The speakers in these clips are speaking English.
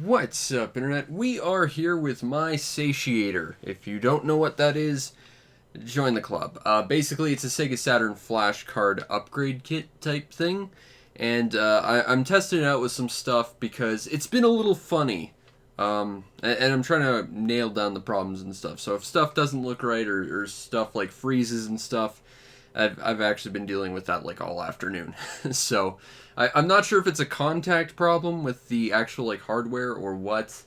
What's up, Internet? We are here with my Satiator. If you don't know what that is, join the club. Basically, it's a Sega Saturn flash card upgrade kit type thing. And I'm testing it out with some stuff because it's been a little funny. And I'm trying to nail down the problems and stuff. So if stuff doesn't look right or stuff like freezes and stuff, I've actually been dealing with that like all afternoon. So I'm not sure if it's a contact problem with the actual like hardware or what.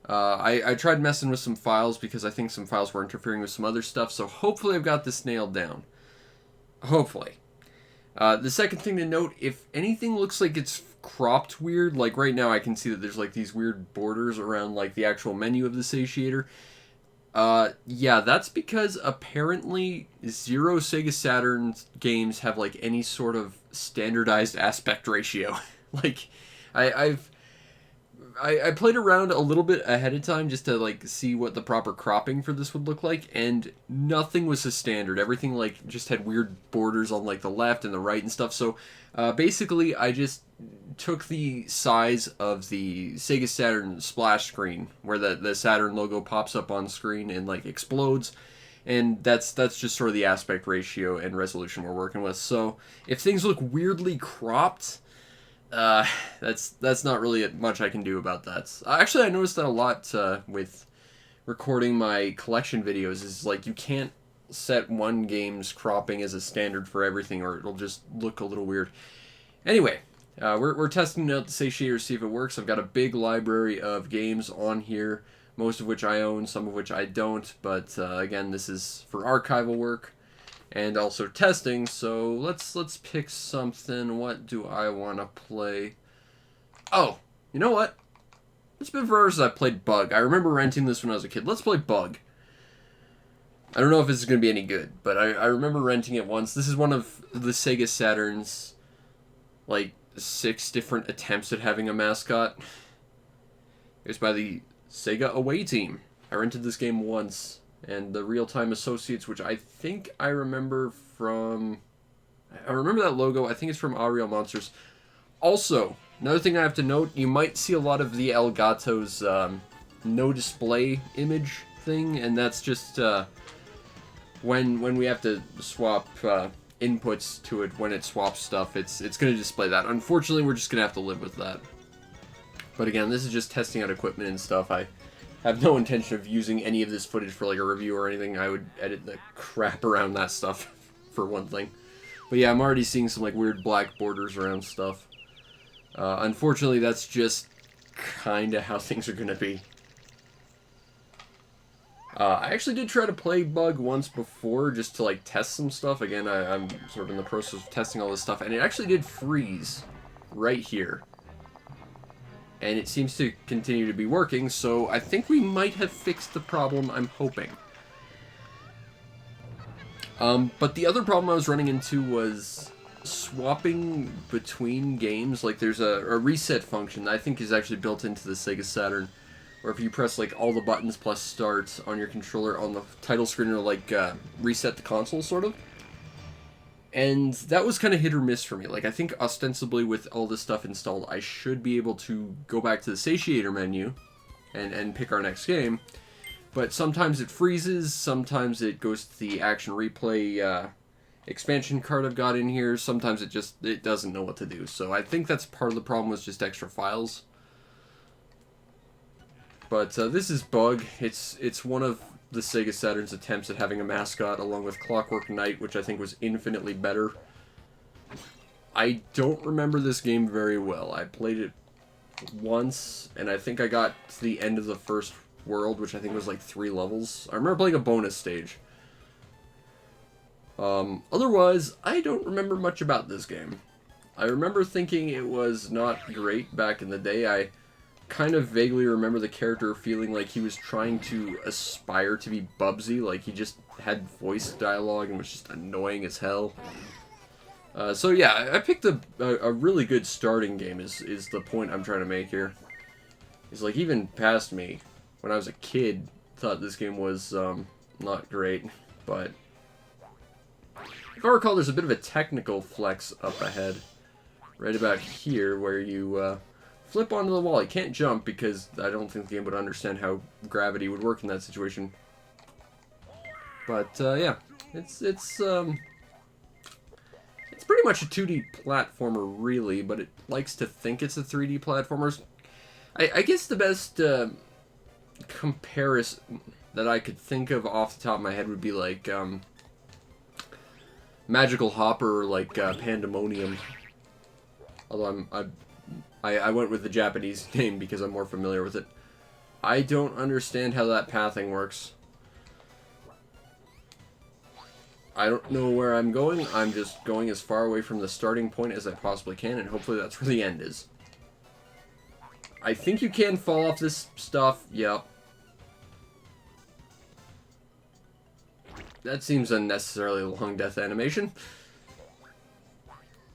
I tried messing with some files because I think some files were interfering with some other stuff. So hopefully I've got this nailed down. Hopefully. The second thing to note, if anything looks like it's cropped weird, like right now I can see that there's like these weird borders around like the actual menu of the Satiator. Yeah, that's because apparently zero Sega Saturn games have like any sort of standardized aspect ratio. Like, I played around a little bit ahead of time just to like see what the proper cropping for this would look like, and nothing was a standard. Everything like just had weird borders on like the left and the right and stuff. So basically, I just took the size of the Sega Saturn splash screen where the Saturn logo pops up on screen and like explodes, and that's just sort of the aspect ratio and resolution we're working with. So if things look weirdly cropped, that's not really much I can do about that. Actually, I noticed that a lot with recording my collection videos is like you can't set one game's cropping as a standard for everything or it'll just look a little weird. Anyway, we're testing out the Satiator to see if it works. I've got a big library of games on here, most of which I own, some of which I don't, but again, this is for archival work and also testing, so let's pick something. What do I want to play? Oh, you know what? It's been forever since I played Bug. I remember renting this when I was a kid. Let's play Bug. I don't know if this is going to be any good, but I remember renting it once. This is one of the Sega Saturn's, like, 6 different attempts at having a mascot. It was by the Sega Away Team. I rented this game once, and the Real-Time Associates, which I think I remember from... I remember that logo. I think it's from Ariel Monsters. Also, another thing I have to note, you might see a lot of the Elgato's no display image thing, and that's just when we have to swap inputs to it, when it swaps stuff, it's going to display that. Unfortunately, we're just going to have to live with that. But again, this is just testing out equipment and stuff. I have no intention of using any of this footage for like a review or anything. I would edit the crap around that stuff, for one thing. But yeah, I'm already seeing some like weird black borders around stuff. Unfortunately, that's just kind of how things are going to be. I actually did try to play Bug once before, just to like test some stuff. Again, I'm sort of in the process of testing all this stuff, and it actually did freeze right here. And it seems to continue to be working, so I think we might have fixed the problem, I'm hoping. But the other problem I was running into was swapping between games. Like, there's a reset function that I think is actually built into the Sega Saturn, where if you press, like, all the buttons plus start on your controller on the title screen, it'll, like, reset the console, sort of. And that was kind of hit or miss for me. Like, I think ostensibly with all this stuff installed, I should be able to go back to the Satiator menu and pick our next game. But sometimes it freezes, sometimes it goes to the action replay expansion card I've got in here, sometimes it doesn't know what to do. So I think that's part of the problem, was just extra files. But this is Bug. It's one of the Sega Saturn's attempts at having a mascot, along with Clockwork Knight, which I think was infinitely better. I don't remember this game very well. I played it once, and I think I got to the end of the first world, which I think was like 3 levels. I remember playing a bonus stage. Otherwise, I don't remember much about this game. I remember thinking it was not great back in the day. I kind of vaguely remember the character feeling like he was trying to aspire to be Bubsy, like he just had voice dialogue and was just annoying as hell. So yeah, I picked a really good starting game is the point I'm trying to make here. It's like, even past me, when I was a kid, thought this game was not great, but if I recall, there's a bit of a technical flex up ahead, right about here, where you flip onto the wall. He can't jump because I don't think the game would understand how gravity would work in that situation. But yeah, it's pretty much a 2D platformer, really, but it likes to think it's a 3D platformer. I guess the best comparison that I could think of off the top of my head would be like Magical Hopper, or like Pandemonium. Although I went with the Japanese name because I'm more familiar with it. I don't understand how that pathing works. I don't know where I'm going. I'm just going as far away from the starting point as I possibly can, and hopefully that's where the end is. I think you can fall off this stuff. Yep. That seems unnecessarily long death animation.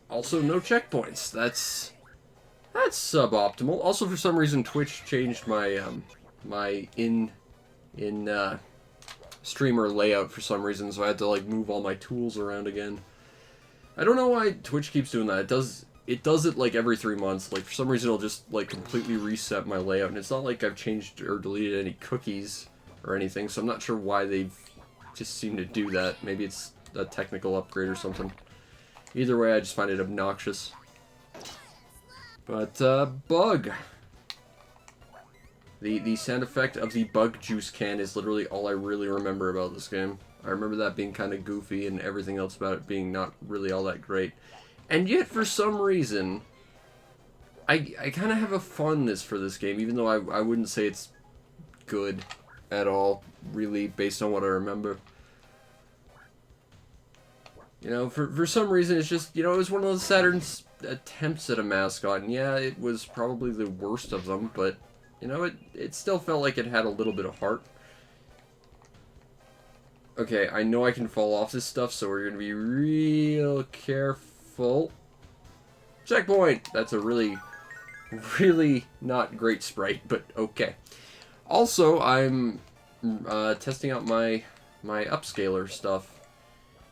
Also, no checkpoints. That's suboptimal. Also, for some reason, Twitch changed my my streamer layout for some reason, so I had to like move all my tools around again. I don't know why Twitch keeps doing that. It does it like every 3 months. Like for some reason it'll just like completely reset my layout, and it's not like I've changed or deleted any cookies or anything, so I'm not sure why they've just seemed to do that. Maybe it's a technical upgrade or something. Either way, I just find it obnoxious. But bug. The sound effect of the bug juice can is literally all I really remember about this game. I remember that being kind of goofy and everything else about it being not really all that great. And yet, for some reason, I kind of have a fondness for this game, even though I wouldn't say it's good at all, really, based on what I remember. You know, for some reason, it's just, you know, it was one of the Saturn's attempts at a mascot, and yeah, it was probably the worst of them, but... you know, it still felt like it had a little bit of heart. Okay, I know I can fall off this stuff, so we're going to be real careful. Checkpoint! That's a really, really not great sprite, but okay. Also, I'm testing out my upscaler stuff.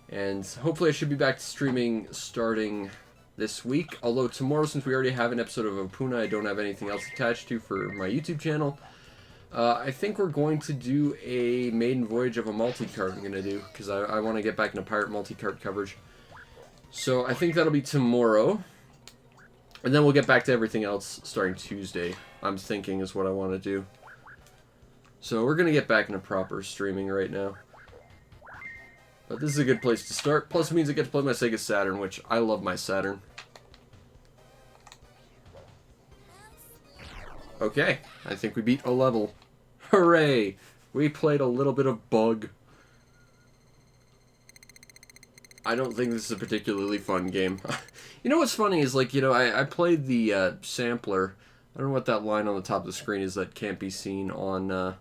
And hopefully I should be back to streaming starting this week. Although tomorrow, since we already have an episode of Opuna, I don't have anything else attached to for my YouTube channel. I think we're going to do a maiden voyage of a multi-cart I'm going to do, because I want to get back into pirate multi-cart coverage. So I think that'll be tomorrow. And then we'll get back to everything else starting Tuesday, I'm thinking is what I want to do. So we're going to get back into proper streaming right now. But this is a good place to start. Plus it means I get to play my Sega Saturn, which I love my Saturn. Okay, I think we beat a level. Hooray! We played a little bit of Bug. I don't think this is a particularly fun game. You know what's funny is, like, you know, I played the sampler. I don't know what that line on the top of the screen is that can't be seen on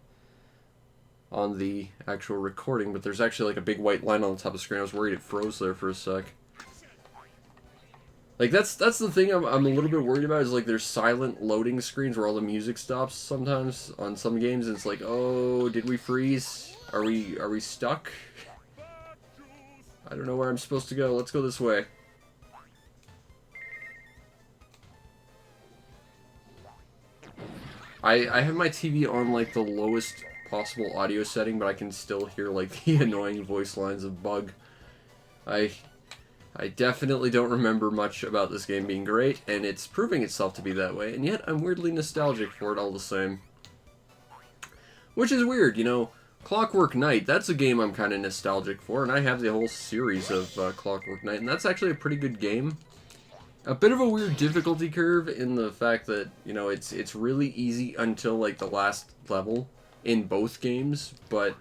the actual recording, but there's actually like a big white line on the top of the screen. I was worried it froze there for a sec. Like, that's the thing I'm a little bit worried about, is like there's silent loading screens where all the music stops sometimes on some games, and it's like, oh, did we freeze? Are we stuck? I don't know where I'm supposed to go. Let's go this way. I have my TV on like the lowest possible audio setting, but I can still hear like the annoying voice lines of Bug. I definitely don't remember much about this game being great, and it's proving itself to be that way, and yet I'm weirdly nostalgic for it all the same. Which is weird, you know. Clockwork Knight, that's a game I'm kind of nostalgic for, and I have the whole series of Clockwork Knight, and that's actually a pretty good game. A bit of a weird difficulty curve in the fact that, you know, it's really easy until like the last level in both games, but,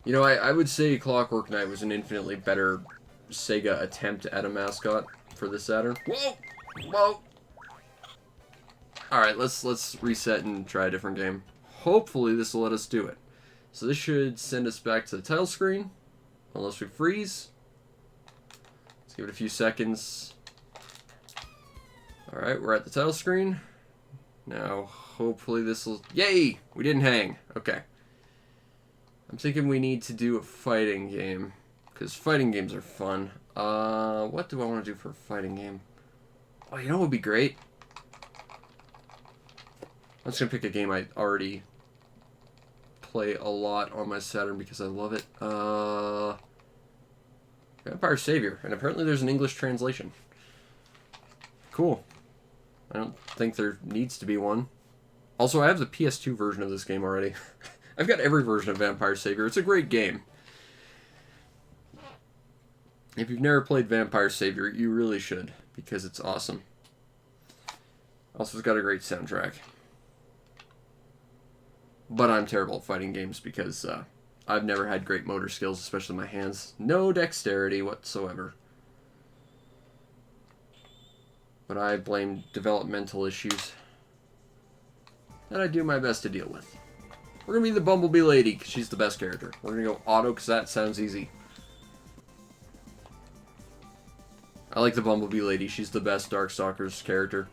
you know, I would say Clockwork Knight was an infinitely better Sega attempt at a mascot for the Saturn. Whoa! Whoa! Alright, let's reset and try a different game. Hopefully this will let us do it. So this should send us back to the title screen, unless we freeze. Let's give it a few seconds. Alright, we're at the title screen. Now, hopefully this will... Yay! We didn't hang. Okay. I'm thinking we need to do a fighting game, because fighting games are fun. What do I want to do for a fighting game? Oh, you know what would be great? I'm just gonna pick a game I already play a lot on my Saturn because I love it. Vampire Savior, and apparently there's an English translation. Cool. I don't think there needs to be one. Also, I have the PS2 version of this game already. I've got every version of Vampire Savior. It's a great game. If you've never played Vampire Savior, you really should, because it's awesome. Also, it's got a great soundtrack. But I'm terrible at fighting games because I've never had great motor skills, especially my hands. No dexterity whatsoever. But I blame developmental issues that I do my best to deal with. We're going to be the Bumblebee Lady, because she's the best character. We're going to go auto, because that sounds easy. I like the Bumblebee Lady. She's the best Darkstalkers character.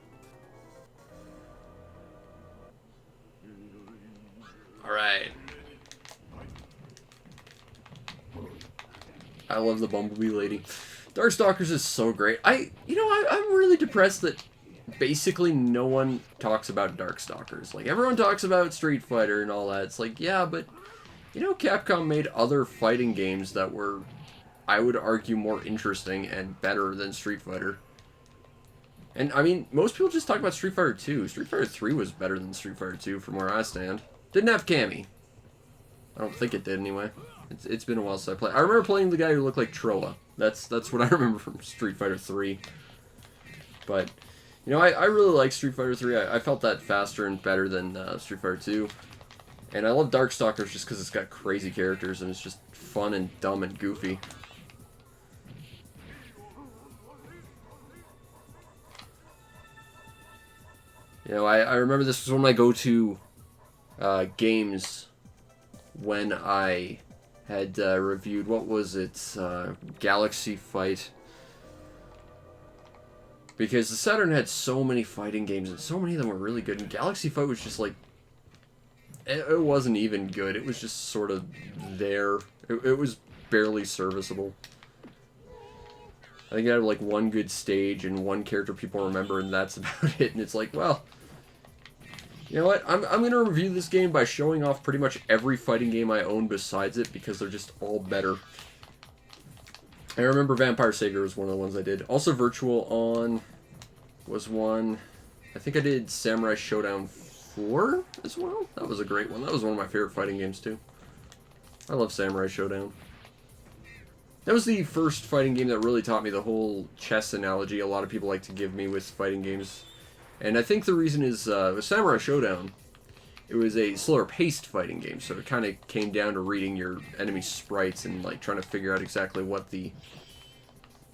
Alright. I love the Bumblebee Lady. Darkstalkers is so great. I'm really depressed that basically no one talks about Darkstalkers. Like, everyone talks about Street Fighter and all that. It's like, yeah, but, you know, Capcom made other fighting games that were, I would argue, more interesting and better than Street Fighter. And, I mean, most people just talk about Street Fighter 2. Street Fighter 3 was better than Street Fighter 2 from where I stand. Didn't have Cammy. I don't think it did, anyway. It's been a while since I played. I remember playing the guy who looked like Troa. That's what I remember from Street Fighter 3. But, you know, I really like Street Fighter 3. I felt that faster and better than Street Fighter 2. And I love Darkstalkers just because it's got crazy characters and it's just fun and dumb and goofy. You know, I remember this was one of my go-to games when I had reviewed, what was it, Galaxy Fight. Because the Saturn had so many fighting games, and so many of them were really good, and Galaxy Fight was just like, it wasn't even good, it was just sort of there. It was barely serviceable. I think it had like one good stage and one character people remember, and that's about it, and it's like, well, you know what, I'm going to review this game by showing off pretty much every fighting game I own besides it, because they're just all better. I remember Vampire Savior was one of the ones I did. Also, Virtual On was one. I think I did Samurai Showdown 4 as well. That was a great one. That was one of my favorite fighting games, too. I love Samurai Showdown. That was the first fighting game that really taught me the whole chess analogy a lot of people like to give me with fighting games. And I think the reason is, with Samurai Showdown, it was a slower paced fighting game, so it kind of came down to reading your enemy sprites and like trying to figure out exactly what the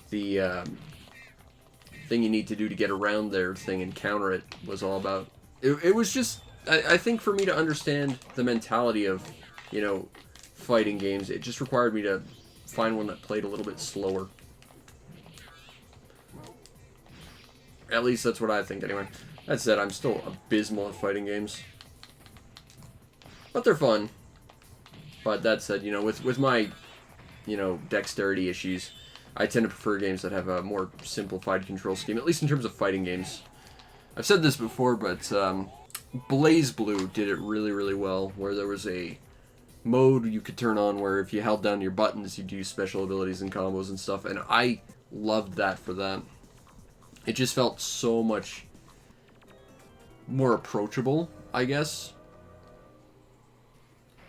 thing you need to do to get around their thing and counter it was all about. It was just, I think for me to understand the mentality of, you know, fighting games, it just required me to find one that played a little bit slower. At least that's what I think, anyway. That said, I'm still abysmal at fighting games. But they're fun. But that said, you know, with my, you know, dexterity issues, I tend to prefer games that have a more simplified control scheme, at least in terms of fighting games. I've said this before, but Blaze Blue did it really, really well, where there was a mode you could turn on where if you held down your buttons, you'd use special abilities and combos and stuff, and I loved that for that. It just felt so much more approachable, I guess.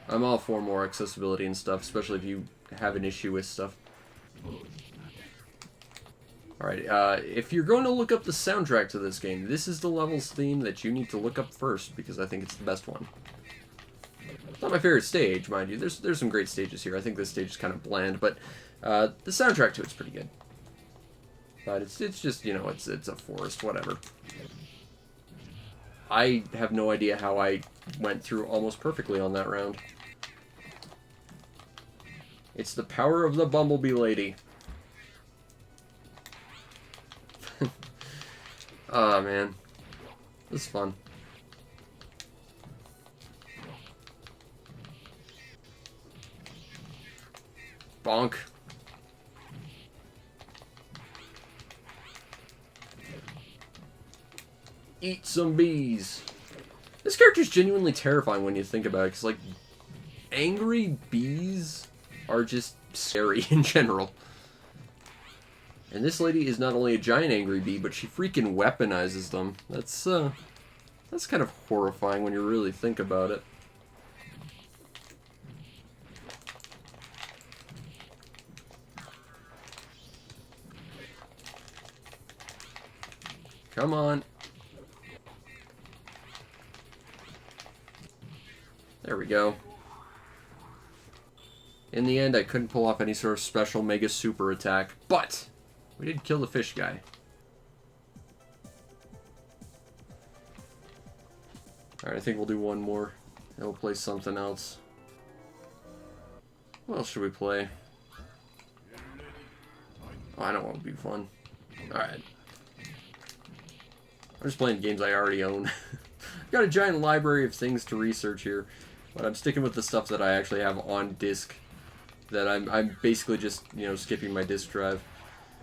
I'm all for more accessibility and stuff, especially if you have an issue with stuff. Alright, if you're going to look up the soundtrack to this game, this is the levels theme that you need to look up first, because I think it's the best one. It's not my favorite stage, mind you. There's some great stages here. I think this stage is kind of bland, but the soundtrack to it's pretty good. But it's just, you know, it's a forest, whatever. I have no idea how I went through almost perfectly on that round. It's the power of the Bumblebee Lady. Oh, man. This is fun. Bonk. Eat some bees. This character's genuinely terrifying when you think about it, because, like, angry bees are just scary in general. And this lady is not only a giant angry bee, but she freaking weaponizes them. That's kind of horrifying when you really think about it. Come on. There we go. In the end, I couldn't pull off any sort of special mega super attack, but we did kill the fish guy. Alright, I think we'll do one more, and we'll play something else. What else should we play? Oh, I don't want to be fun. Alright. I'm just playing games I already own. I've got a giant library of things to research here, but I'm sticking with the stuff that I actually have on disc. That I'm basically just, you know, skipping my disk drive.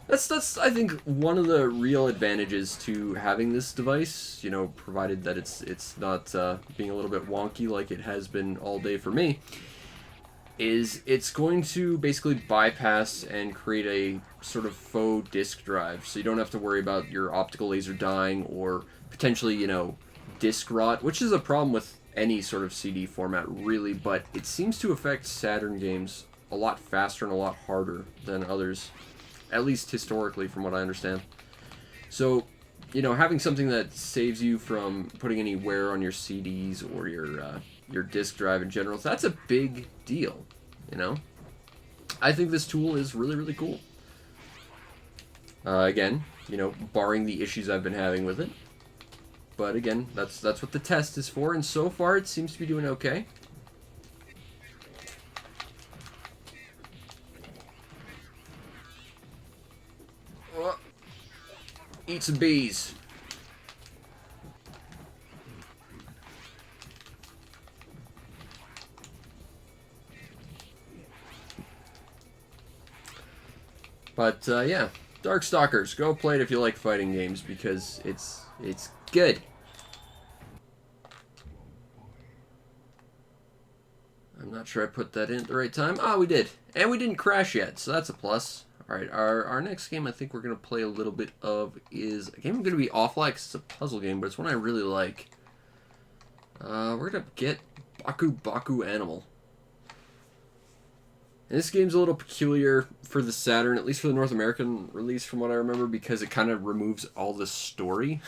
That's I think one of the real advantages to having this device, you know, provided that it's not being a little bit wonky like it has been all day for me, is it's going to basically bypass and create a sort of faux disk drive, so you don't have to worry about your optical laser dying or potentially, you know, disk rot, which is a problem with any sort of CD format really, but it seems to affect Saturn games a lot faster and a lot harder than others, at least historically from what I understand. So, you know, having something that saves you from putting any wear on your CDs or your disk drive in general, that's a big deal, you know? I think this tool is really, really cool. Again, you know, barring the issues I've been having with it. But again, that's what the test is for, and so far it seems to be doing okay. Eat some bees. But yeah, Darkstalkers, go play it if you like fighting games, because it's good. I'm not sure I put that in at the right time. Ah, we did. And we didn't crash yet, so that's a plus. Alright, our next game I think we're going to play a little bit of is a game I'm going to be offline because it's a puzzle game, but it's one I really like. We're going to get Baku Baku Animal. And this game's a little peculiar for the Saturn, at least for the North American release from what I remember, because it kind of removes all the story.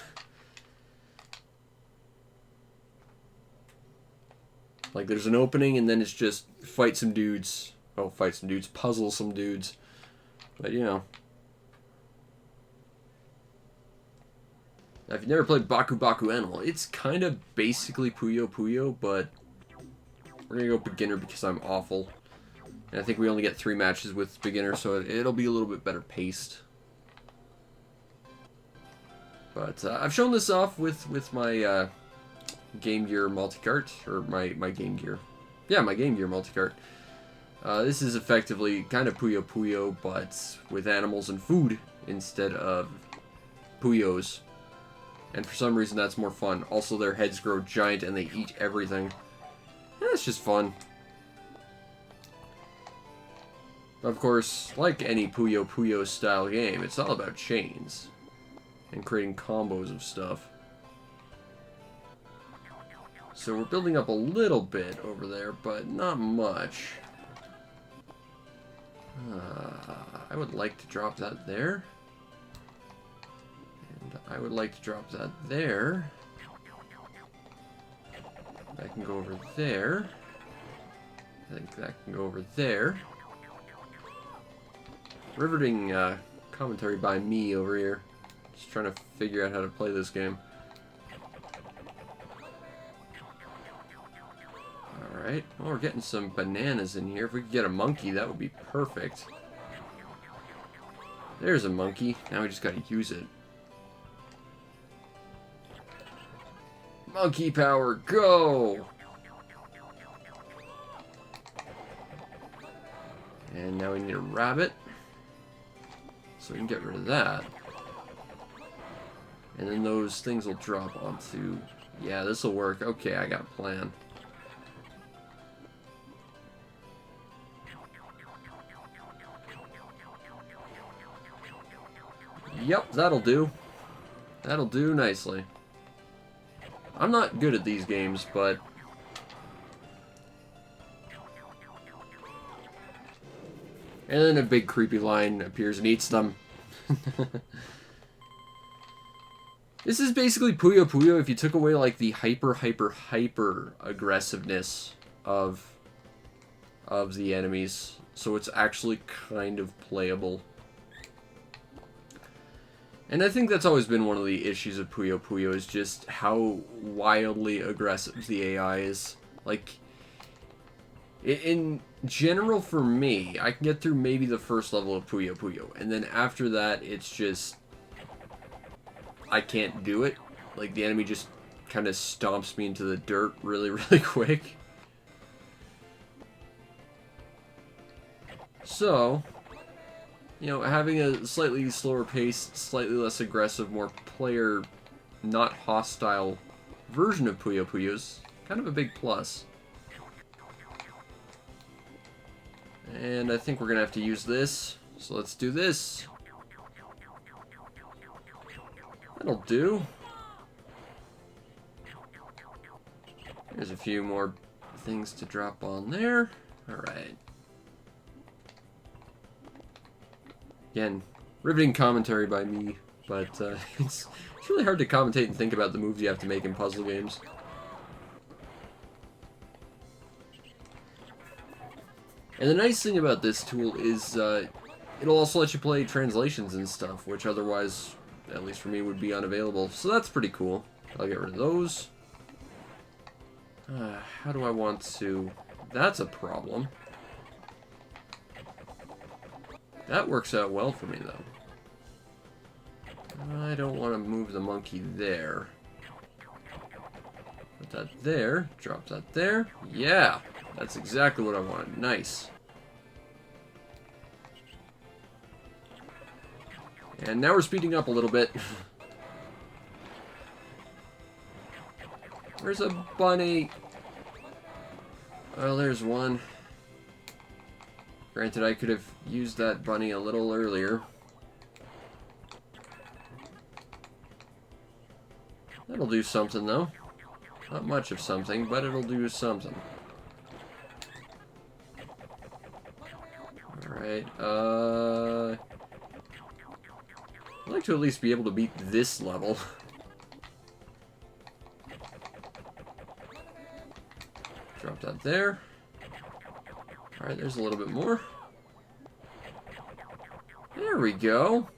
Like, there's an opening, and then it's just fight some dudes. Oh, fight some dudes. Puzzle some dudes. But, you know. Now, if you've never played Baku Baku Animal, it's kind of basically Puyo Puyo, but we're going to go beginner because I'm awful. And I think we only get 3 matches with beginner, so it'll be a little bit better paced. But I've shown this off with my Game Gear multicart, or my Game Gear. Yeah, my Game Gear multicart. This is effectively kind of Puyo Puyo, but with animals and food instead of Puyos. And for some reason that's more fun. Also, their heads grow giant and they eat everything. Yeah, it's just fun. Of course, like any Puyo Puyo style game, it's all about chains. And creating combos of stuff. So we're building up a little bit over there, but not much. I would like to drop that there. And I would like to drop that there. That can go over there. I think that can go over there. Riveting commentary by me over here. Just trying to figure out how to play this game. Alright, well, we're getting some bananas in here. If we could get a monkey, that would be perfect. There's a monkey. Now we just gotta use it. Monkey power, go! And now we need a rabbit. So we can get rid of that. And then those things will drop onto... Yeah, this will work. Okay, I got a plan. Yep, that'll do. That'll do nicely. I'm not good at these games, but... And then a big creepy lion appears and eats them. This is basically Puyo Puyo if you took away, like, the hyper aggressiveness of the enemies. So it's actually kind of playable. And I think that's always been one of the issues of Puyo Puyo, is just how wildly aggressive the AI is. Like, in general for me, I can get through maybe the first level of Puyo Puyo. And then after that, it's just... I can't do it. Like, the enemy just kind of stomps me into the dirt really, really quick. So, you know, having a slightly slower pace, slightly less aggressive, more player, not hostile version of Puyo Puyo is kind of a big plus. And I think we're going to have to use this. So let's do this. That'll do. There's a few more things to drop on there. Alright. Again, riveting commentary by me, but it's really hard to commentate and think about the moves you have to make in puzzle games. And the nice thing about this tool is it'll also let you play translations and stuff, which otherwise, at least for me, would be unavailable. So that's pretty cool. I'll get rid of those. How do I want to... That's a problem. That works out well for me, though. I don't want to move the monkey there. Put that there. Drop that there. Yeah! That's exactly what I wanted. Nice. And now we're speeding up a little bit. There's a bunny. Well, there's one. Granted, I could have used that bunny a little earlier. That'll do something, though. Not much of something, but it'll do something. Alright, I'd like to at least be able to beat this level. Drop that there. Alright, there's a little bit more. There we go.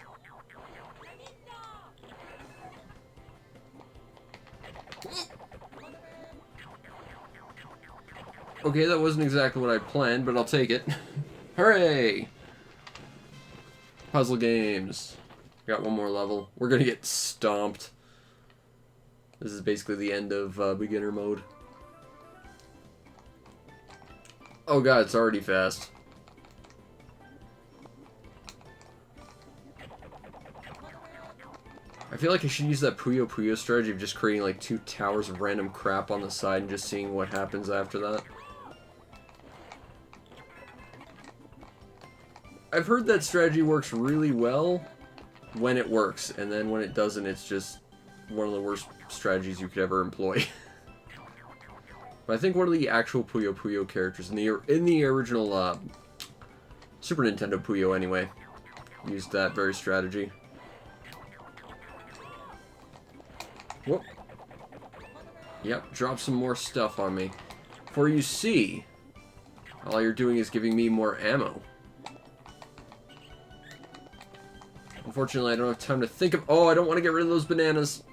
Okay, that wasn't exactly what I planned, but I'll take it. Hooray! Puzzle games. Got one more level. We're gonna get stomped. This is basically the end of beginner mode. Oh god, it's already fast. I feel like I should use that Puyo Puyo strategy of just creating like 2 towers of random crap on the side and just seeing what happens after that. I've heard that strategy works really well when it works, and then when it doesn't, it's just one of the worst strategies you could ever employ. But I think one of the actual Puyo Puyo characters in the original Super Nintendo Puyo anyway used that very strategy. Whoop. Yep, drop some more stuff on me. For you see, all you're doing is giving me more ammo. Unfortunately, I don't have time to think of... Oh, I don't want to get rid of those bananas.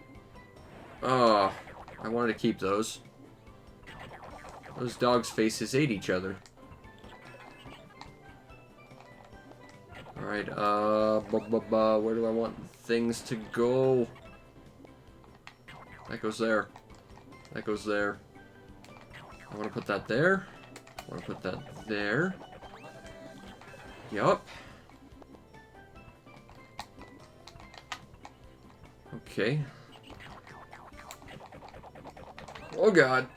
Oh, I wanted to keep those. Those dogs' faces ate each other. Alright, where do I want things to go? That goes there. That goes there. I want to put that there. I want to put that there. Yup. Okay. Oh god.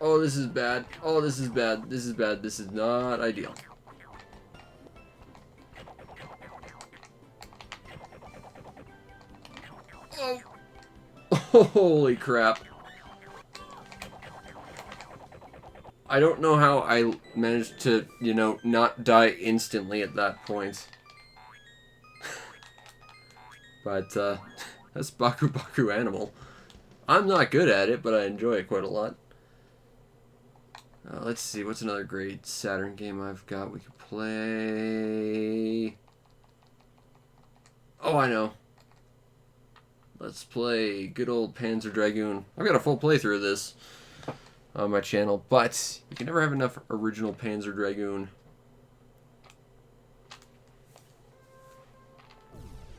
Oh, this is bad. Oh, this is bad. This is bad. This is not ideal. Oh. Holy crap. I don't know how I managed to, you know, not die instantly at that point. But, that's Baku Baku Animal. I'm not good at it, but I enjoy it quite a lot. Let's see, what's another great Saturn game I've got we could play? Oh, I know. Let's play good old Panzer Dragoon. I've got a full playthrough of this on my channel, but you can never have enough original Panzer Dragoon.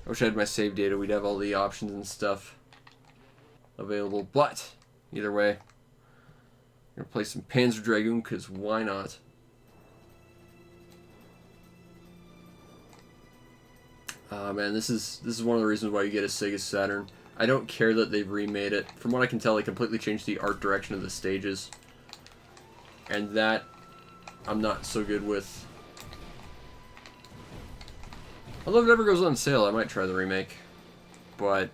I wish I had my save data. We'd have all the options and stuff available, but either way, I'm gonna play some Panzer Dragoon because why not? Man, this is one of the reasons why you get a Sega Saturn. I don't care that they've remade it. From what I can tell, they completely changed the art direction of the stages, and that I'm not so good with. Although if it ever goes on sale, I might try the remake. But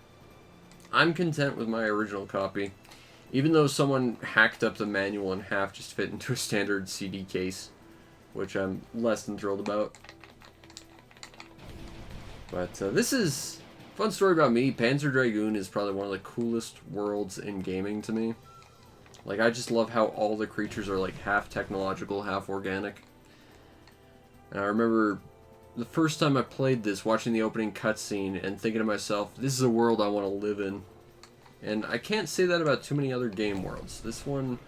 I'm content with my original copy. Even though someone hacked up the manual in half just to fit into a standard CD case. Which I'm less than thrilled about. But this is a fun story about me. Panzer Dragoon is probably one of the coolest worlds in gaming to me. Like, I just love how all the creatures are like half technological, half organic. And I remember the first time I played this, watching the opening cutscene and thinking to myself, this is a world I want to live in. And I can't say that about too many other game worlds. This one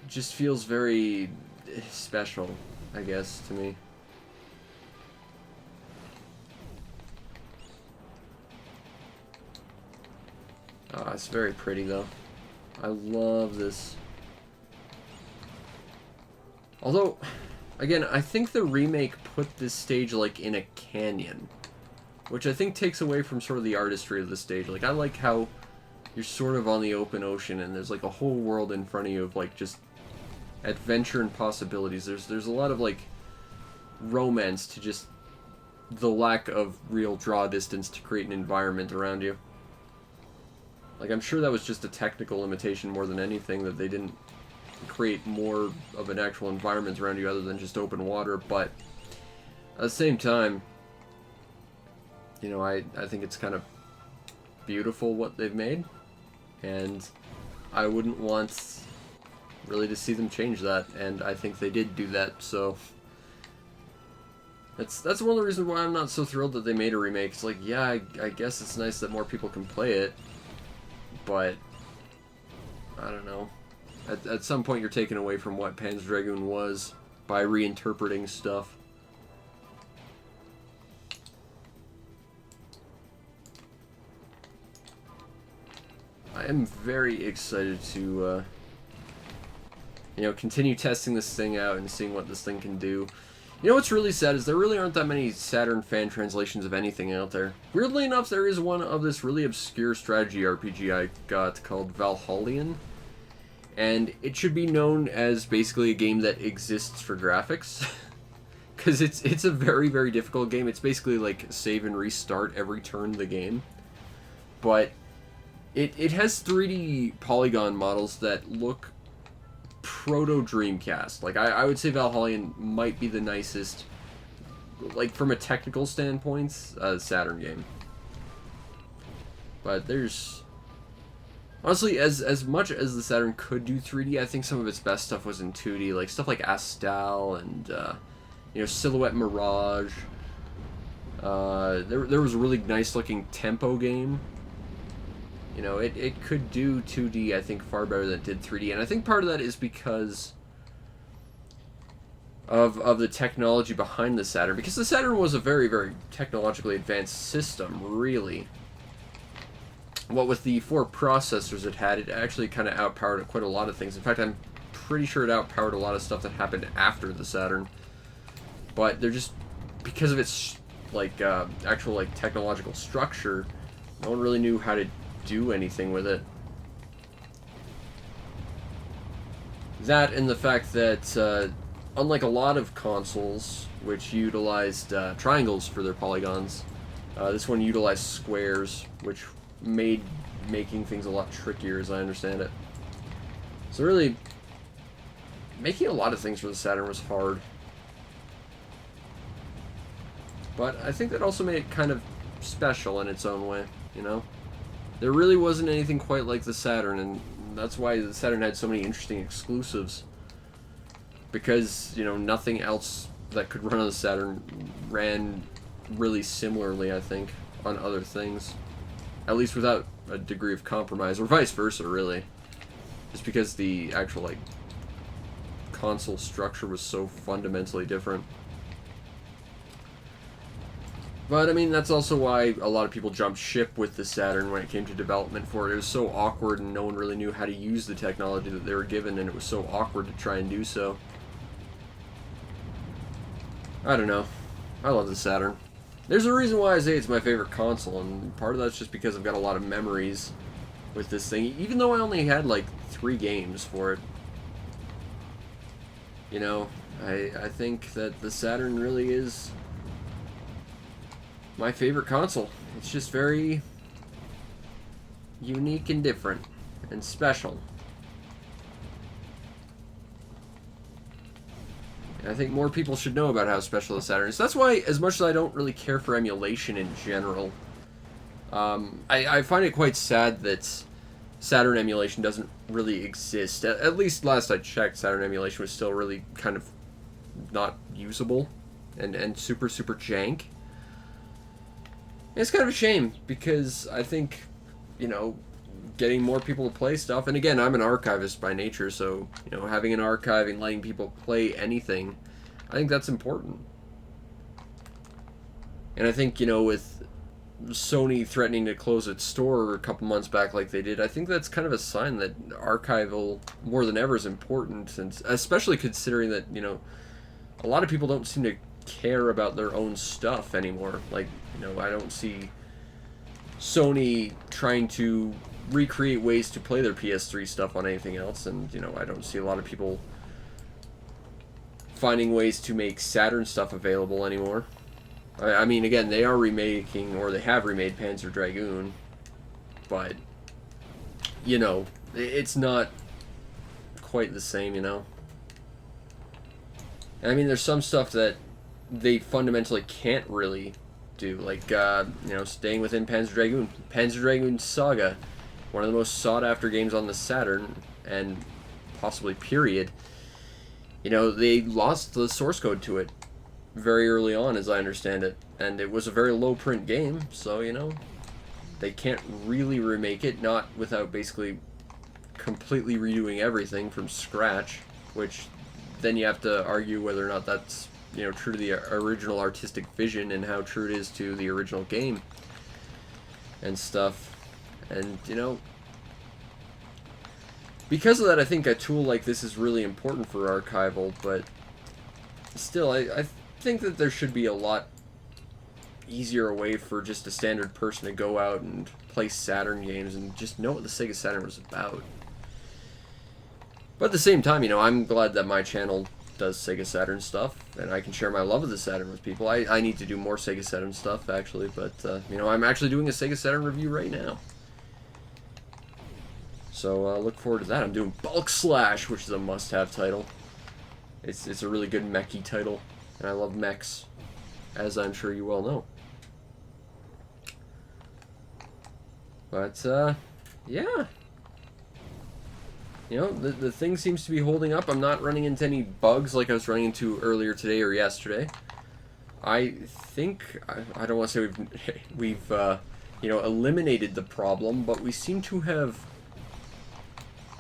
just feels very special, I guess, to me. Oh, it's very pretty, though. I love this. Although, again, I think the remake put this stage, like, in a canyon. Which I think takes away from sort of the artistry of the stage. Like, I like how you're sort of on the open ocean and there's, like, a whole world in front of you of, like, just adventure and possibilities. There's a lot of, like, romance to just the lack of real draw distance to create an environment around you. Like, I'm sure that was just a technical limitation more than anything, that they didn't create more of an actual environment around you other than just open water, but at the same time, you know, I think it's kind of beautiful what they've made, and I wouldn't want really to see them change that, and I think they did do that, so that's one of the reasons why I'm not so thrilled that they made a remake. It's like, yeah, I guess it's nice that more people can play it, but I don't know. At some point, you're taken away from what Panzer Dragoon was by reinterpreting stuff. I am very excited to, you know, continue testing this thing out and seeing what this thing can do. You know what's really sad is there really aren't that many Saturn fan translations of anything out there. Weirdly enough, there is one of this really obscure strategy RPG I got called Valhallian. And it should be known as basically a game that exists for graphics. Because it's a very, very difficult game. It's basically like save and restart every turn of the game. But it has 3D polygon models that look proto Dreamcast. Like, I would say Valhallian might be the nicest, like, from a technical standpoint, Saturn game. But there's, honestly, as much as the Saturn could do 3D, I think some of its best stuff was in 2D, like stuff like Astal and, you know, Silhouette Mirage. There was a really nice looking Tempo game. You know, it could do 2D, I think, far better than it did 3D. And I think part of that is because of the technology behind the Saturn. Because the Saturn was a very, very technologically advanced system, really. What with the 4 processors it had, it actually kind of outpowered quite a lot of things. In fact, I'm pretty sure it outpowered a lot of stuff that happened after the Saturn. But they're just, because of its like actual like technological structure, no one really knew how to do anything with it. That and the fact that unlike a lot of consoles which utilized triangles for their polygons, this one utilized squares, which made making things a lot trickier, as I understand it. So really, making a lot of things for the Saturn was hard. But I think that also made it kind of special in its own way, you know? There really wasn't anything quite like the Saturn, and that's why the Saturn had so many interesting exclusives. Because, you know, nothing else that could run on the Saturn ran really similarly, I think, on other things. At least without a degree of compromise, or vice versa, really. Just because the actual, like, console structure was so fundamentally different. But, I mean, that's also why a lot of people jumped ship with the Saturn when it came to development for it. It was so awkward and no one really knew how to use the technology that they were given, and it was so awkward to try and do so. I don't know. I love the Saturn. There's a reason why I say it's my favorite console, and part of that's just because I've got a lot of memories with this thing, even though I only had, like, 3 games for it. You know, I think that the Saturn really is my favorite console. It's just very unique and different and special. And I think more people should know about how special the Saturn is. That's why, as much as I don't really care for emulation in general, I find it quite sad that Saturn emulation doesn't really exist. At least last I checked, Saturn emulation was still really kind of not usable and super jank. It's kind of a shame, because I think, you know, getting more people to play stuff, and again, I'm an archivist by nature, so, you know, having an archive and letting people play anything, I think that's important. And I think, you know, with Sony threatening to close its store a couple months back like they did, I think that's kind of a sign that archival, more than ever, is important, and especially considering that, you know, a lot of people don't seem to care about their own stuff anymore. Like, you know, I don't see Sony trying to recreate ways to play their PS3 stuff on anything else, and, you know, I don't see a lot of people finding ways to make Saturn stuff available anymore. I mean, again, they are remaking, or they have remade Panzer Dragoon, but, you know, it's not quite the same, you know? I mean, there's some stuff that they fundamentally can't really do, like, you know, staying within Panzer Dragoon Saga, one of the most sought-after games on the Saturn, and possibly period. You know, they lost the source code to it very early on, as I understand it, and it was a very low-print game, so, you know, they can't really remake it, not without basically completely redoing everything from scratch, which then you have to argue whether or not that's, you know, true to the original artistic vision and how true it is to the original game and stuff. And, you know, because of that, I think a tool like this is really important for archival, but still, I think that there should be a lot easier way for just a standard person to go out and play Saturn games and just know what the Sega Saturn was about. But at the same time, you know, I'm glad that my channel does Sega Saturn stuff, and I can share my love of the Saturn with people. I need to do more Sega Saturn stuff, actually, but, you know, I'm actually doing a Sega Saturn review right now. So, look forward to that. I'm doing Bulk Slash, which is a must-have title. It's a really good mech-y title, and I love mechs, as I'm sure you well know. But, yeah. You know, the thing seems to be holding up. I'm not running into any bugs like I was running into earlier today or yesterday. I think, I don't want to say we've you know, eliminated the problem, but we seem to have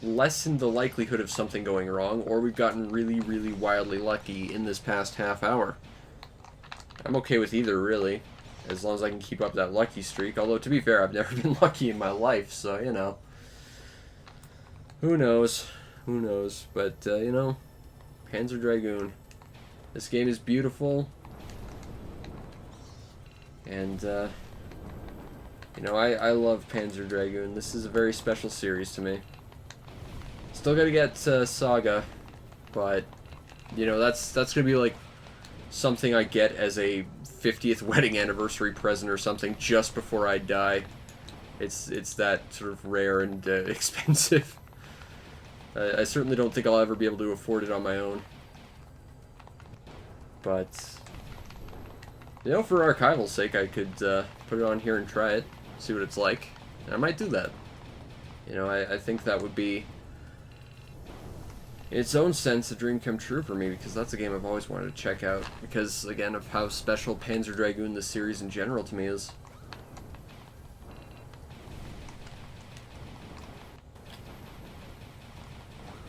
lessened the likelihood of something going wrong, or we've gotten really wildly lucky in this past half hour. I'm okay with either, really, as long as I can keep up that lucky streak. Although, to be fair, I've never been lucky in my life, so, you know. Who knows? Who knows? But, you know, Panzer Dragoon. This game is beautiful. And, you know, I love Panzer Dragoon. This is a very special series to me. Still gotta get Saga, but, you know, that's gonna be, like, something I get as a 50th wedding anniversary present or something just before I die. It's that sort of rare and expensive. I certainly don't think I'll ever be able to afford it on my own. But, you know, for archival's sake, I could put it on here and try it, see what it's like. And I might do that. You know, I think that would be, in its own sense, a dream come true for me, because that's a game I've always wanted to check out. Because, again, of how special Panzer Dragoon, the series in general, to me is.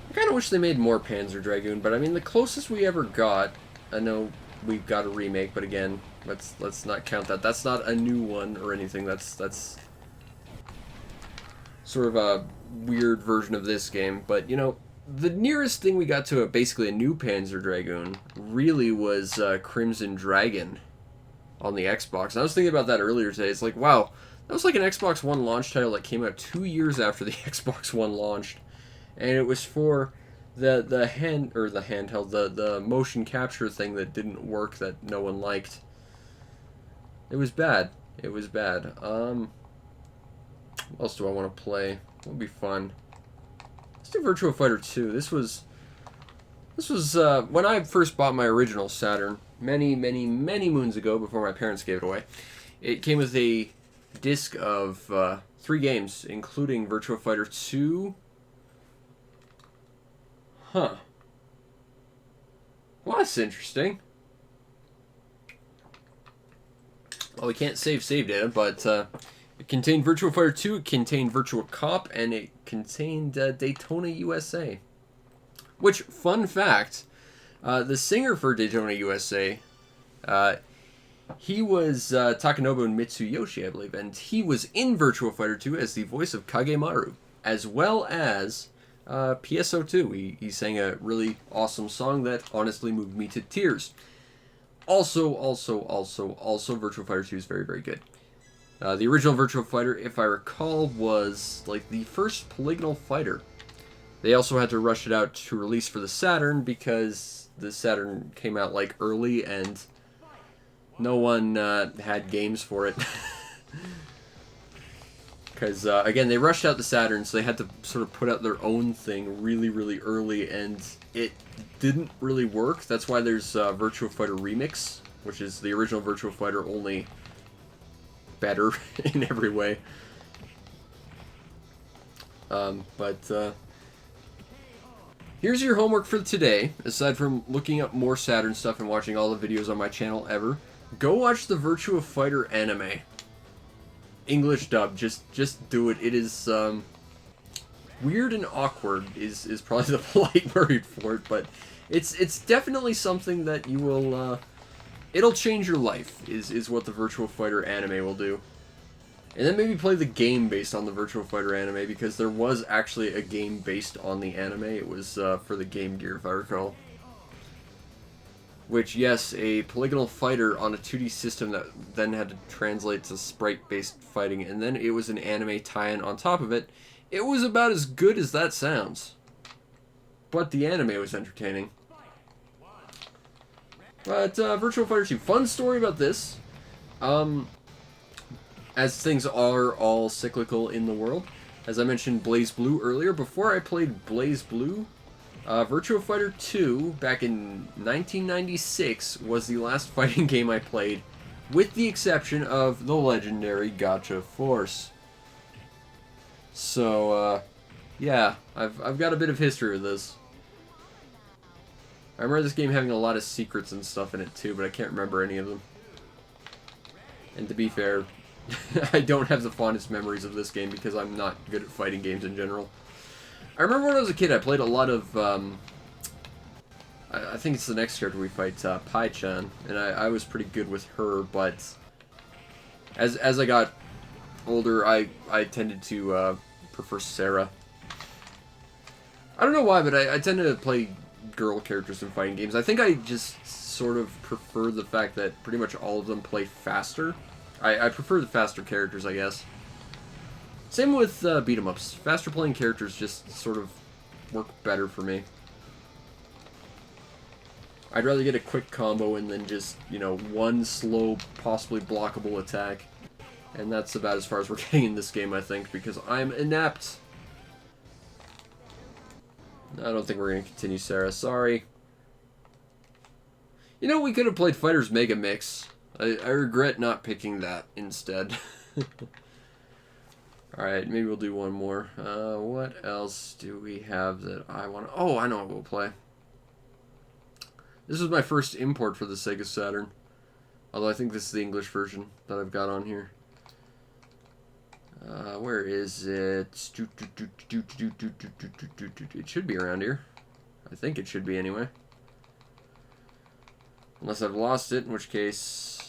I kind of wish they made more Panzer Dragoon, but I mean, the closest we ever got, I know we got a remake, but again, let's not count that. That's not a new one or anything. That's sort of a weird version of this game. But you know, the nearest thing we got to basically a new Panzer Dragoon really was Crimson Dragon on the Xbox. And I was thinking about that earlier today. It's like, wow, that was like an Xbox One launch title that came out 2 years after the Xbox One launched. And it was for the handheld, the motion capture thing that didn't work, that no one liked. It was bad. It was bad. What else do I want to play? What would be fun? Let's do Virtua Fighter 2. This was when I first bought my original Saturn many moons ago, before my parents gave it away. It came with a disc of 3 games, including Virtua Fighter 2. Huh. Well, that's interesting. Well, we can't save data, but it contained Virtua Fighter 2, it contained Virtua Cop, and it contained Daytona USA. Which, fun fact, the singer for Daytona USA, he was Takanobu Mitsuyoshi, I believe, and he was in Virtua Fighter 2 as the voice of Kagemaru, as well as PSO2. He sang a really awesome song that honestly moved me to tears. Also, Virtua Fighter 2 is very good. The original Virtua Fighter, if I recall, was like the first polygonal fighter. They also had to rush it out to release for the Saturn because the Saturn came out like early and no one had games for it. Because, again, they rushed out the Saturn, so they had to sort of put out their own thing really early, and it didn't really work. That's why there's Virtua Fighter Remix, which is the original Virtua Fighter, only better in every way. Here's your homework for today. Aside from looking up more Saturn stuff and watching all the videos on my channel ever, go watch the Virtua Fighter anime. English dub, just do it. It is weird and awkward is probably the polite word for it, but it's definitely something that you will it'll change your life is what the Virtua Fighter anime will do. And then maybe play the game based on the Virtua Fighter anime, because there was actually a game based on the anime. It was for the Game Gear, if I recall. Which, yes, a polygonal fighter on a 2D system that then had to translate to sprite-based fighting, and then it was an anime tie-in on top of it. It was about as good as that sounds. But the anime was entertaining. But, Virtua Fighter 2. Fun story about this. As things are all cyclical in the world. As I mentioned Blaze Blue earlier, before I played Blaze Blue, Virtua Fighter 2, back in 1996, was the last fighting game I played, with the exception of the legendary Gotcha Force. So, yeah, I've got a bit of history with this. I remember this game having a lot of secrets and stuff in it too, but I can't remember any of them. And to be fair, I don't have the fondest memories of this game because I'm not good at fighting games in general. I remember when I was a kid, I played a lot of, I think it's the next character we fight, Pai-chan, and I was pretty good with her, but as I got older, I tended to prefer Sarah. I don't know why, but I tend to play girl characters in fighting games. I think I just sort of prefer the fact that pretty much all of them play faster. I prefer the faster characters, I guess. Same with beat-em-ups. Faster playing characters just sort of work better for me. I'd rather get a quick combo and then just, you know, one slow, possibly blockable attack. And that's about as far as we're getting in this game, I think, because I'm inept. I don't think we're going to continue, Sarah. Sorry. You know, we could have played Fighters Mega Mix. I regret not picking that instead. Alright, maybe we'll do one more. What else do we have that I want to... Oh, I know what we'll play. This was my first import for the Sega Saturn. Although I think this is the English version that I've got on here. Where is it? It should be around here. I think it should be anyway. Unless I've lost it, in which case...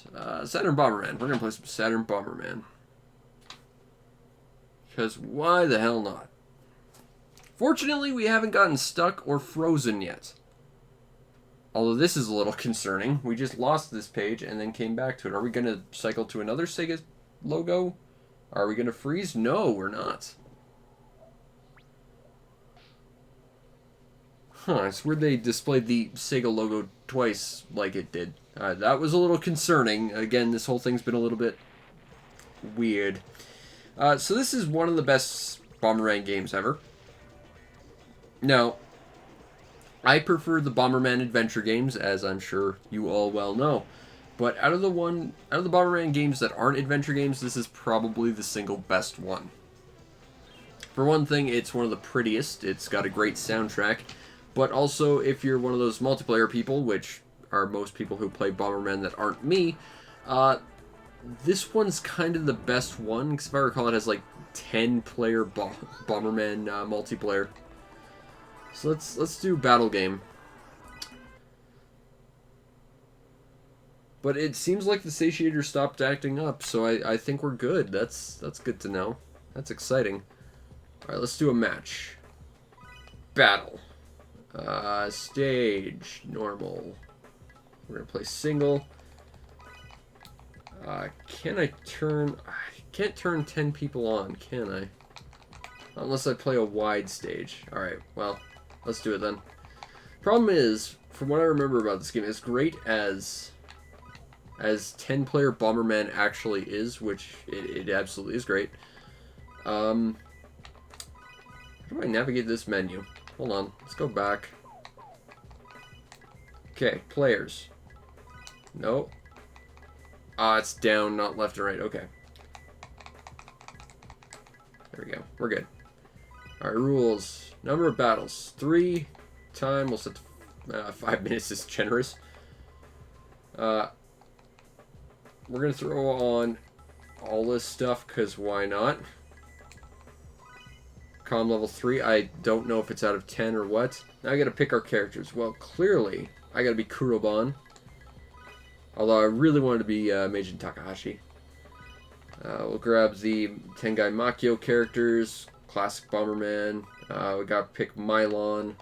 Saturn Bomberman. We're going to play some Saturn Bomberman. Because why the hell not? Fortunately, we haven't gotten stuck or frozen yet. Although this is a little concerning. We just lost this page and then came back to it. Are we going to cycle to another Sega logo? Are we going to freeze? No, we're not. Huh, it's weird they displayed the Sega logo twice like it did. That was a little concerning. Again, this whole thing's been a little bit weird. So this is one of the best Bomberman games ever. Now, I prefer the Bomberman adventure games, as I'm sure you all well know. But out of the Bomberman games that aren't adventure games, this is probably the single best one. For one thing, it's one of the prettiest. It's got a great soundtrack. But also, if you're one of those multiplayer people, which are most people who play Bomberman that aren't me, this one's kind of the best one, because if I recall, it has like 10-player Bomberman multiplayer. So let's do battle game. But it seems like the Satiator stopped acting up, so I think we're good. That's good to know. That's exciting. All right, let's do a match. Battle. Stage normal. We're gonna play single. Can I turn... I can't turn 10 people on, can I? Unless I play a wide stage. Alright, well, let's do it then. Problem is, from what I remember about this game, as great as 10-player Bomberman actually is, which it absolutely is great. How do I navigate this menu? Hold on, let's go back. Okay, players. Nope. It's down, not left and right. Okay. There we go. We're good. Alright, rules. Number of battles. 3. Time. We'll set to 5 minutes is generous. We're going to throw on all this stuff, because why not? Comm level 3. I don't know if it's out of 10 or what. Now I got to pick our characters. Well, clearly, I got to be Kuroban. Although I really wanted to be Meijin Takahashi. We'll grab the Tengai Makio characters. Classic Bomberman. We got to pick Mylon.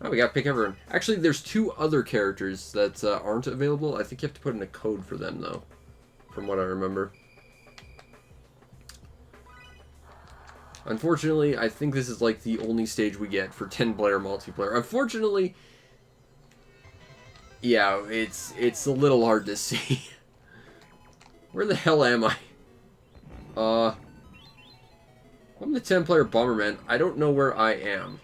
Oh, we got to pick everyone. Actually, there's 2 other characters that aren't available. I think you have to put in a code for them, though. From what I remember. Unfortunately, I think this is like the only stage we get for 10-player multiplayer. Unfortunately... yeah, it's a little hard to see. Where the hell am I? I'm the 10-player Bomberman. I don't know where I am.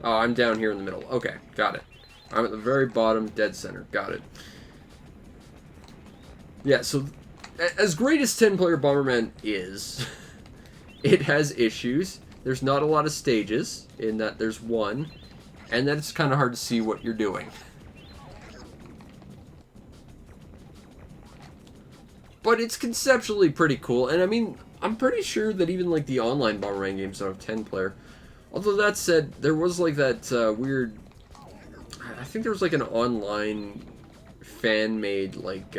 Oh, I'm down here in the middle. Okay, got it. I'm at the very bottom, dead center. Got it. Yeah, so as great as 10-player Bomberman is, it has issues. There's not a lot of stages, in that there's one, and that it's kind of hard to see what you're doing. But it's conceptually pretty cool, and I mean, I'm pretty sure that even like the online Bomberman games don't have 10-player. Although that said, there was like that weird... I think there was like an online fan-made like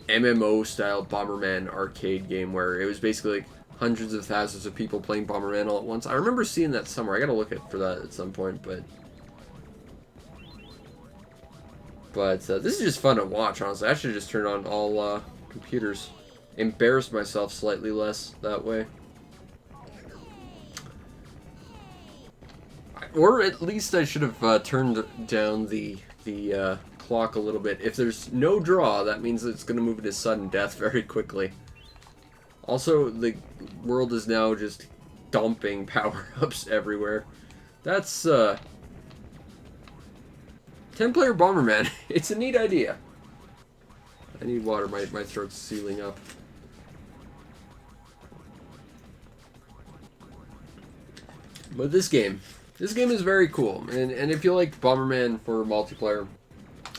MMO-style Bomberman arcade game where it was basically like hundreds of thousands of people playing Bomberman all at once. I remember seeing that somewhere. I gotta look for that at some point, but... But this is just fun to watch, honestly. I should just turn on all computers. Embarrass myself slightly less that way. Or at least I should have turned down the clock a little bit. If there's no draw, that means it's going to move to sudden death very quickly. Also, the world is now just dumping power-ups everywhere. That's 10-player Bomberman. It's a neat idea. I need water. My throat's sealing up. But this game is very cool. And if you like Bomberman for multiplayer,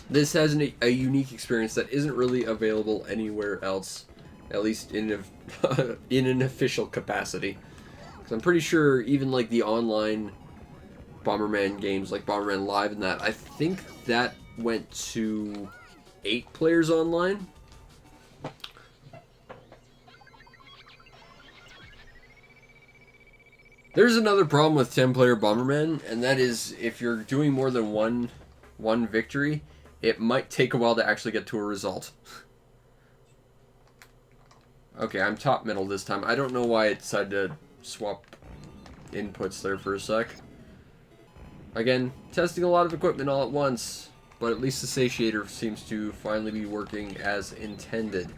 this has a unique experience that isn't really available anywhere else, at least in an official capacity. Because I'm pretty sure even like the online Bomberman games, like Bomberman Live and that, I think that went to 8 players online. There's another problem with 10-player Bomberman, and that is if you're doing more than one victory, it might take a while to actually get to a result. Okay, I'm top middle this time. I don't know why it decided to swap inputs there for a sec. Again, testing a lot of equipment all at once, but at least the Satiator seems to finally be working as intended.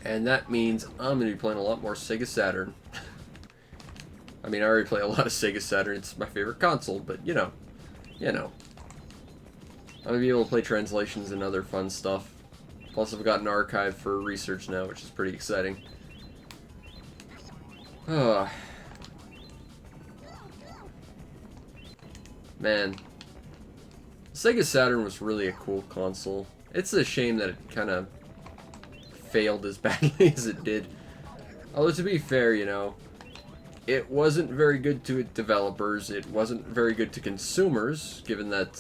And that means I'm going to be playing a lot more Sega Saturn. I mean, I already play a lot of Sega Saturn. It's my favorite console, but you know. I'm going to be able to play translations and other fun stuff. Plus, I've got an archive for research now, which is pretty exciting. Man. Sega Saturn was really a cool console. It's a shame that it kind of failed as badly as it did. Although, to be fair, it wasn't very good to developers. It wasn't very good to consumers, given that,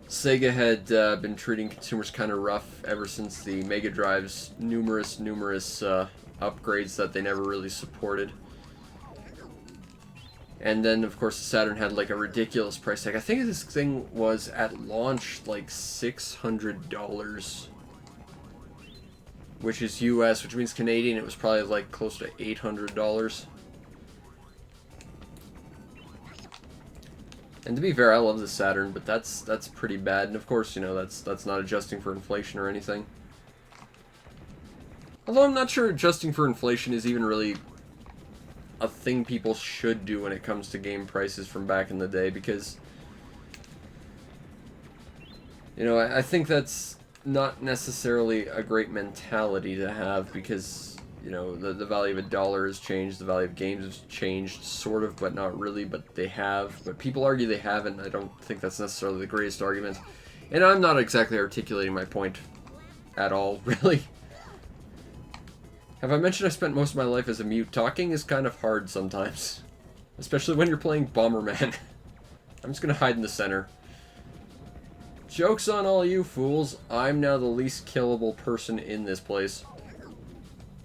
Sega had been treating consumers kind of rough ever since the Mega Drive's numerous upgrades that they never really supported. And then, of course, the Saturn had like a ridiculous price tag. I think this thing was at launch like $600, which is US, which means Canadian. It was probably like close to $800. And to be fair, I love the Saturn, but that's pretty bad. And of course, that's not adjusting for inflation or anything. Although I'm not sure adjusting for inflation is even really a thing people should do when it comes to game prices from back in the day, because I think that's not necessarily a great mentality to have, because the value of a dollar has changed, the value of games has changed, sort of, but not really, but they have. But people argue they haven't. I don't think that's necessarily the greatest argument, and I'm not exactly articulating my point at all, really. Have I mentioned I spent most of my life as a mute? Talking is kind of hard sometimes. Especially when you're playing Bomberman. I'm just gonna hide in the center. Joke's on all you fools. I'm now the least killable person in this place.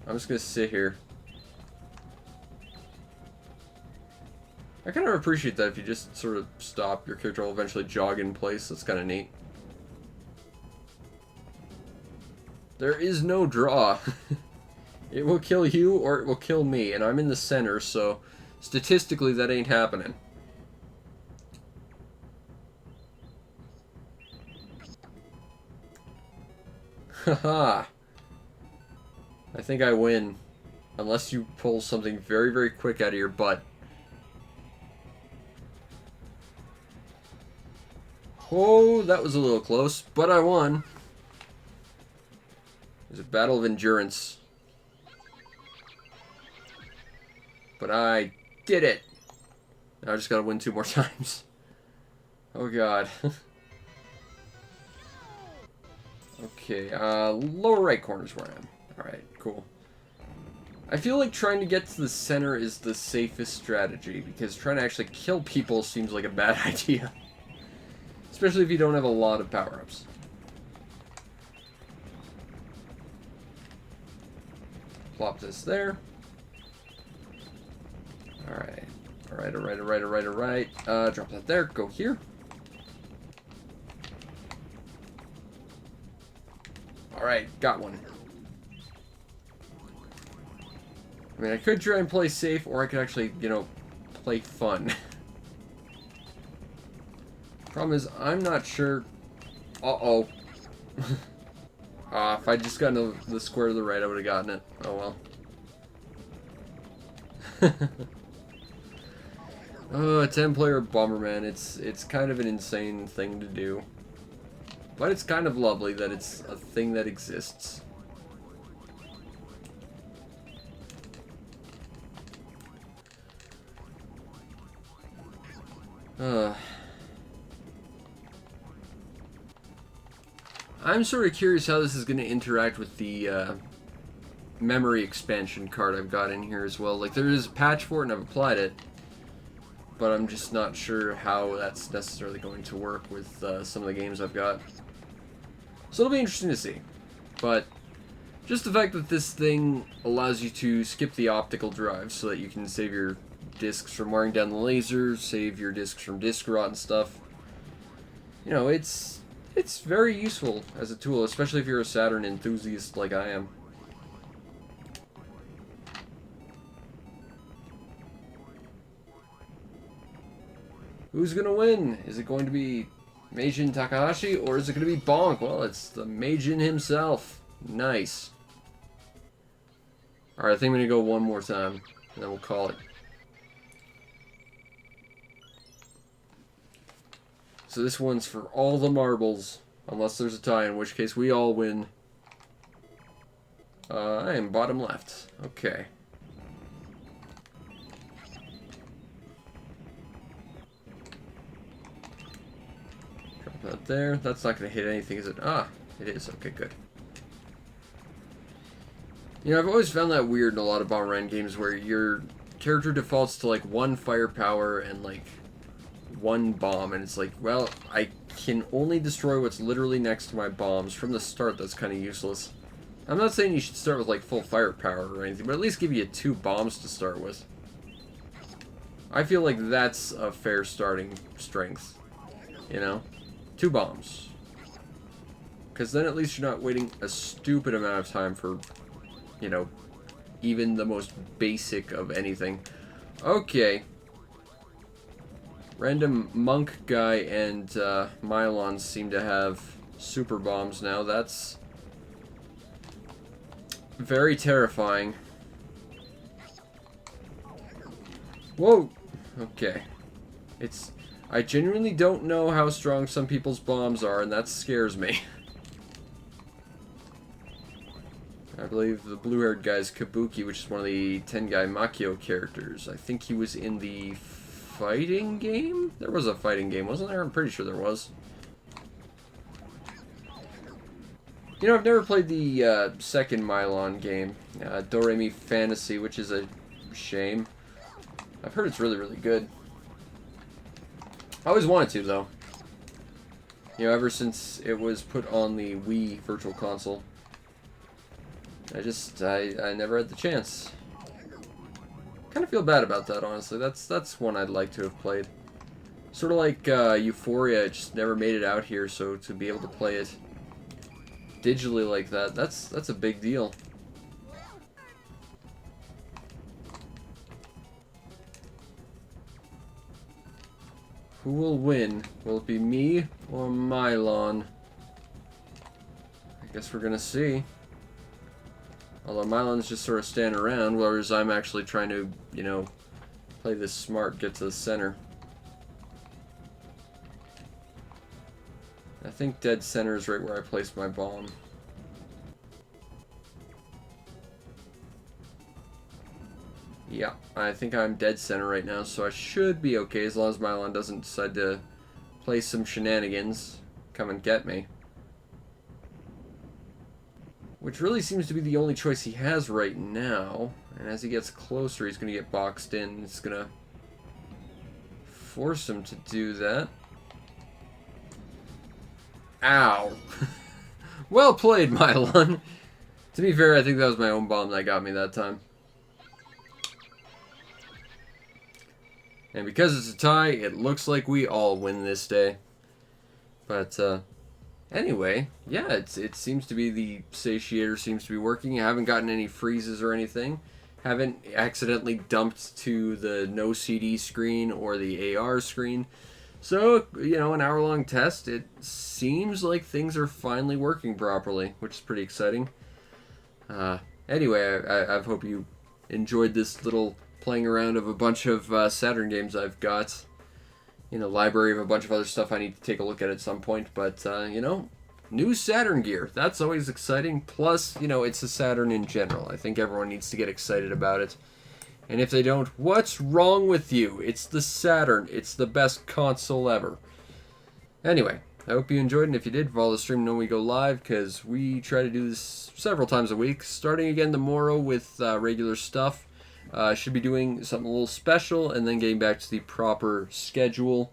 I'm just gonna sit here. I kind of appreciate that if you just sort of stop, your character will eventually jog in place. That's kind of neat. There is no draw. It will kill you or it will kill me, and I'm in the center, so statistically that ain't happening. Haha. I think I win. Unless you pull something very, very quick out of your butt. Oh, that was a little close, but I won. It was a battle of endurance. But I did it. Now I just gotta win 2 more times. Oh god. Okay, lower right corner is where I am. Alright, cool. I feel like trying to get to the center is the safest strategy, because trying to actually kill people seems like a bad idea. Especially if you don't have a lot of power-ups. Plop this there. Alright. Alright, alright, alright, alright, alright. Drop that there. Go here. Alright, got one. I mean, I could try and play safe, or I could actually, you know, play fun. Problem is, I'm not sure... Uh-oh. If I just gotten the square to the right, I would have gotten it. Oh, well. Oh, a 10-player Bomberman. It's kind of an insane thing to do. But it's kind of lovely that it's a thing that exists. I'm sort of curious how this is going to interact with the memory expansion card I've got in here as well. Like, there is a patch for it and I've applied it, but I'm just not sure how that's necessarily going to work with some of the games I've got. So it'll be interesting to see. But just the fact that this thing allows you to skip the optical drive so that you can save your discs from wearing down the lasers, save your discs from disk rot and stuff. You know, it's very useful as a tool, especially if you're a Saturn enthusiast like I am. Who's gonna win? Is it going to be Meijin Takahashi, or is it going to be Bonk? Well, it's the Meijin himself. Nice. Alright, I think I'm going to go one more time, and then we'll call it. So this one's for all the marbles, unless there's a tie, in which case we all win. I am bottom left. Okay. Drop that there. That's not going to hit anything, is it? Ah, it is. Okay, good. You know, I've always found that weird in a lot of Bomberman games where your character defaults to like one firepower and like one bomb, and it's like, well, I can only destroy what's literally next to my bombs. From the start, that's kind of useless. I'm not saying you should start with like full firepower or anything, but at least give you 2 bombs to start with. I feel like that's a fair starting strength, you know? 2 bombs. Because then at least you're not waiting a stupid amount of time for, you know, even the most basic of anything. Okay. Random monk guy and Mylons seem to have super bombs now. That's very terrifying. Whoa! Okay. I genuinely don't know how strong some people's bombs are, and that scares me. I believe the blue-haired guy's Kabuki, which is one of the Tengai Makio characters. I think he was in the fighting game? There was a fighting game, wasn't there? I'm pretty sure there was. You know, I've never played the second Mylon game, Doremi Fantasy, which is a shame. I've heard it's really, really good. I always wanted to, though. You know, ever since it was put on the Wii Virtual Console. I never had the chance. Kind of feel bad about that, honestly. That's one I'd like to have played. Sort of like Euphoria, it just never made it out here, so to be able to play it digitally like that, that's a big deal. Who will win? Will it be me or Mylon? I guess we're gonna see. Although Mylon's just sort of standing around, whereas I'm actually trying to, you know, play this smart, get to the center. I think dead center is right where I placed my bomb. Yeah, I think I'm dead center right now, so I should be okay as long as Mylon doesn't decide to play some shenanigans. Come and get me. Which really seems to be the only choice he has right now. And as he gets closer, he's going to get boxed in. It's going to force him to do that. Ow. Well played, Mylon. To be fair, I think that was my own bomb that got me that time. And because it's a tie, it looks like we all win this day. But anyway, yeah, it seems to be the Satiator seems to be working. I haven't gotten any freezes or anything. Haven't accidentally dumped to the no CD screen or the AR screen. So, you know, an hour-long test, it seems like things are finally working properly, which is pretty exciting. Anyway, I hope you enjoyed this little playing around of a bunch of Saturn games I've got. In a library of a bunch of other stuff I need to take a look at some point. But, you know, new Saturn gear. That's always exciting. Plus, you know, it's a Saturn in general. I think everyone needs to get excited about it. And if they don't, what's wrong with you? It's the Saturn. It's the best console ever. Anyway, I hope you enjoyed, and if you did, follow the stream when we go live, because we try to do this several times a week. Starting again tomorrow with regular stuff. Should be doing something a little special, and then getting back to the proper schedule.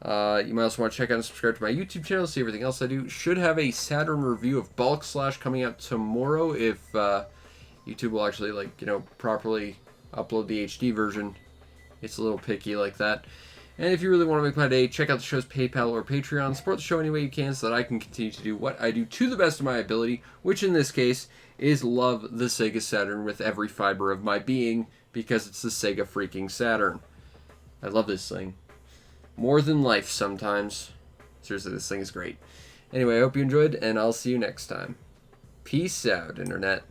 You might also want to check out and subscribe to my YouTube channel, see everything else I do. Should have a Saturn review of Bulk Slash coming out tomorrow, if YouTube will actually, like, you know, properly upload the HD version. It's a little picky like that. And if you really want to make my day, check out the show's PayPal or Patreon. Support the show any way you can so that I can continue to do what I do to the best of my ability, which in this case is love the Sega Saturn with every fiber of my being, because it's the Sega freaking Saturn. I love this thing. More than life sometimes. Seriously, this thing is great. Anyway, I hope you enjoyed, and I'll see you next time. Peace out, Internet.